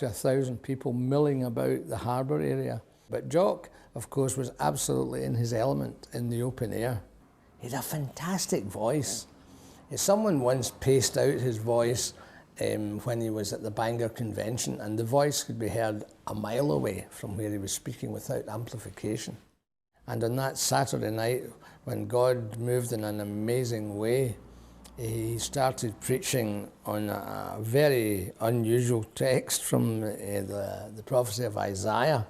to 1,000 people milling about the harbour area. But Jock, of course, was absolutely in his element in the open air. He had a fantastic voice. Someone once paced out his voice when he was at the Bangor Convention, and the voice could be heard a mile away from where he was speaking without amplification. And on that Saturday night, when God moved in an amazing way, he started preaching on a very unusual text from the prophecy of Isaiah,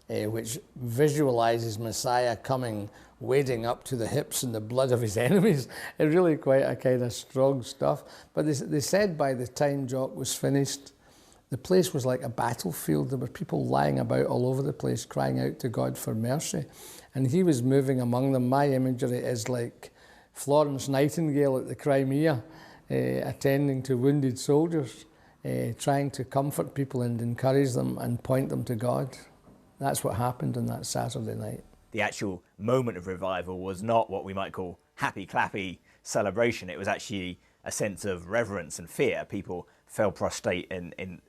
which visualizes Messiah coming wading up to the hips in the blood of his enemies. It's really quite a kind of strong stuff. But they said by the time Jock was finished, the place was like a battlefield. There were people lying about all over the place, crying out to God for mercy. And he was moving among them. My imagery is like Florence Nightingale at the Crimea, attending to wounded soldiers, trying to comfort people and encourage them and point them to God. That's what happened on that Saturday night. The actual moment of revival was not what we might call happy, clappy celebration. It was actually a sense of reverence and fear. People fell prostrate in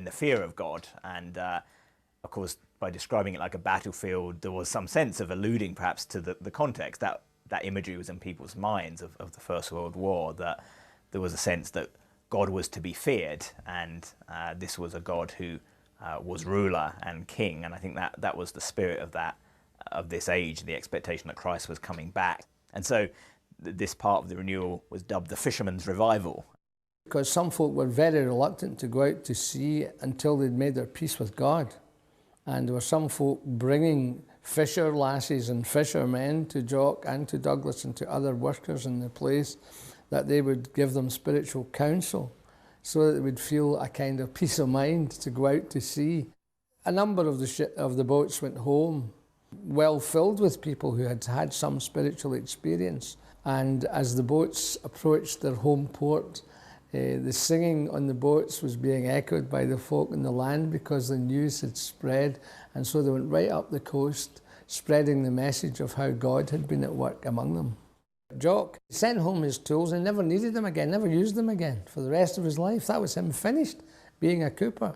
the fear of God. And of course, by describing it like a battlefield, there was some sense of alluding perhaps to the context. That imagery was in people's minds of the First World War, that there was a sense that God was to be feared, and this was a God who was ruler and king. And I think that was the spirit of this age, the expectation that Christ was coming back. And so this part of the renewal was dubbed the Fisherman's Revival. Because some folk were very reluctant to go out to sea until they'd made their peace with God. And there were some folk bringing fisher lasses and fishermen to Jock and to Douglas and to other workers in the place, that they would give them spiritual counsel so that they would feel a kind of peace of mind to go out to sea. A number of the boats went home well filled with people who had had some spiritual experience. And as the boats approached their home port, the singing on the boats was being echoed by the folk on the land because the news had spread. And so they went right up the coast, spreading the message of how God had been at work among them. Jock sent home his tools and never needed them again, never used them again for the rest of his life. That was him finished being a cooper.